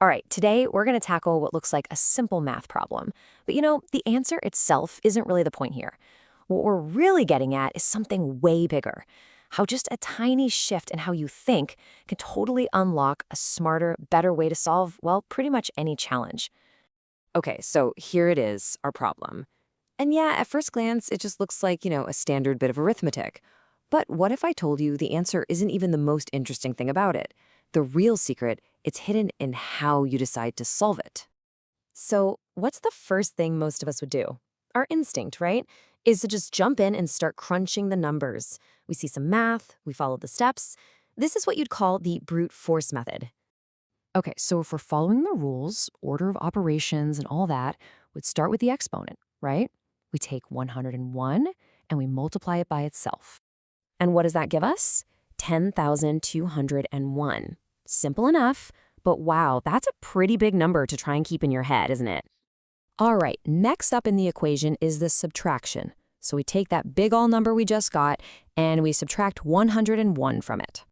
All right, today we're going to tackle what looks like a simple math problem. But the answer itself isn't really the point here. What we're really getting at is something way bigger. How just a tiny shift in how you think can totally unlock a smarter, better way to solve, well, pretty much any challenge. Okay, so here it is, our problem. And yeah, at first glance, it just looks like, a standard bit of arithmetic. But what if I told you the answer isn't even the most interesting thing about it? The real secret, it's hidden in how you decide to solve it. So, what's the first thing most of us would do? Our instinct, right? Is to just jump in and start crunching the numbers. We see some math, we follow the steps. This is what you'd call the brute force method. Okay, so if we're following the rules, order of operations and all that, we'd start with the exponent, right? We take 101 and we multiply it by itself. And what does that give us? 10,201. Simple enough, but wow, that's a pretty big number to try and keep in your head, isn't it? All right, next up in the equation is the subtraction. So we take that big all number we just got and we subtract 101 from it.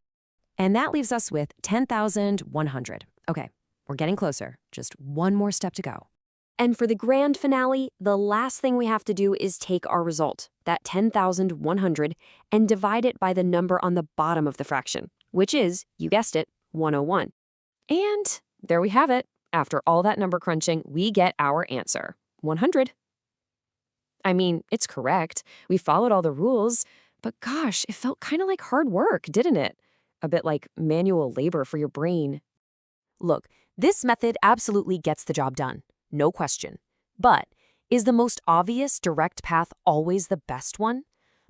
And that leaves us with 10,100. Okay, we're getting closer. Just one more step to go. And for the grand finale, the last thing we have to do is take our result, that 10,100, and divide it by the number on the bottom of the fraction, which is, you guessed it, 101. And there we have it. After all that number crunching, we get our answer, 100. I mean, it's correct. We followed all the rules, but gosh, it felt kind of like hard work, didn't it? A bit like manual labor for your brain. Look, this method absolutely gets the job done. No question. But is the most obvious direct path always the best one?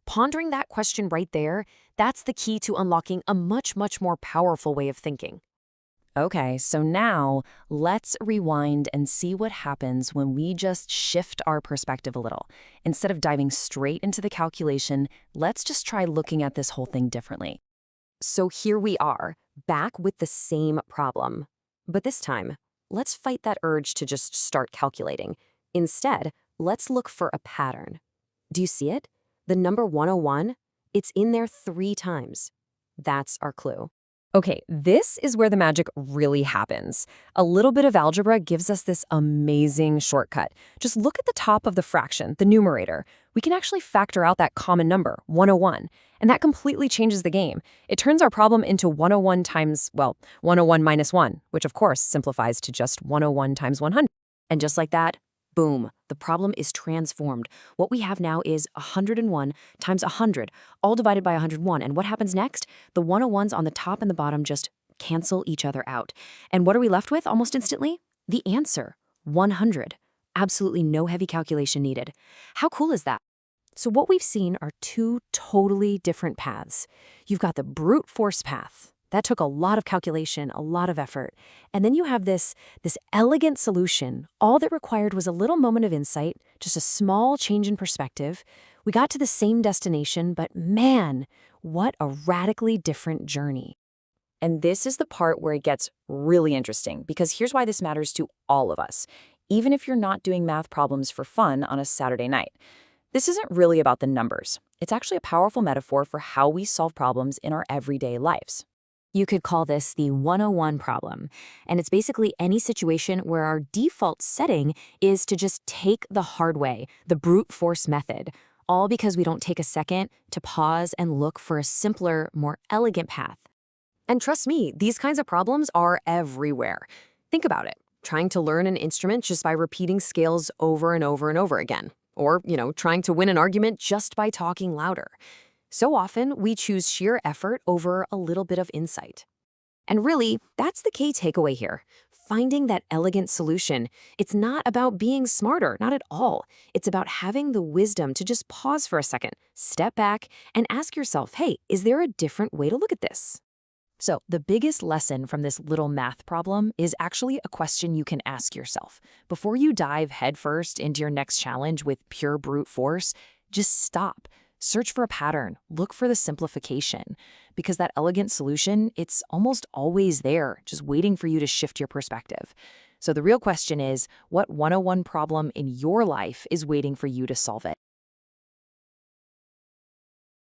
Pondering that question right there, that's the key to unlocking a much, much more powerful way of thinking. Okay, so now let's rewind and see what happens when we just shift our perspective a little. Instead of diving straight into the calculation, let's just try looking at this whole thing differently. So here we are, back with the same problem. But this time, let's fight that urge to just start calculating. Instead, let's look for a pattern. Do you see it? The number 101, it's in there 3 times. That's our clue. Okay, this is where the magic really happens. A little bit of algebra gives us this amazing shortcut. Just look at the top of the fraction, the numerator. We can actually factor out that common number, 101, and that completely changes the game. It turns our problem into 101 times, well, 101 minus 1, which of course simplifies to just 101 times 100. And just like that, boom, the problem is transformed. What we have now is 101 times 100, all divided by 101. And what happens next? The 101s on the top and the bottom just cancel each other out. And what are we left with almost instantly? The answer, 100. Absolutely no heavy calculation needed. How cool is that? So what we've seen are 2 totally different paths. You've got the brute force path. That took a lot of calculation, a lot of effort. And then you have this elegant solution. All that required was a little moment of insight, just a small change in perspective. We got to the same destination, but man, what a radically different journey. And this is the part where it gets really interesting, because here's why this matters to all of us, even if you're not doing math problems for fun on a Saturday night. This isn't really about the numbers. It's actually a powerful metaphor for how we solve problems in our everyday lives. You could call this the 101 problem, and it's basically any situation where our default setting is to just take the hard way, the brute force method, all because we don't take a second to pause and look for a simpler, more elegant path. And trust me, these kinds of problems are everywhere. Think about it, trying to learn an instrument just by repeating scales over and over and over again, or, trying to win an argument just by talking louder. So often, we choose sheer effort over a little bit of insight. And really, that's the key takeaway here. Finding that elegant solution. It's not about being smarter, not at all. It's about having the wisdom to just pause for a second, step back, and ask yourself, hey, is there a different way to look at this? So the biggest lesson from this little math problem is actually a question you can ask yourself. Before you dive headfirst into your next challenge with pure brute force, just stop. Search for a pattern, look for the simplification, because that elegant solution, it's almost always there, just waiting for you to shift your perspective. So the real question is, what 101 problem in your life is waiting for you to solve it?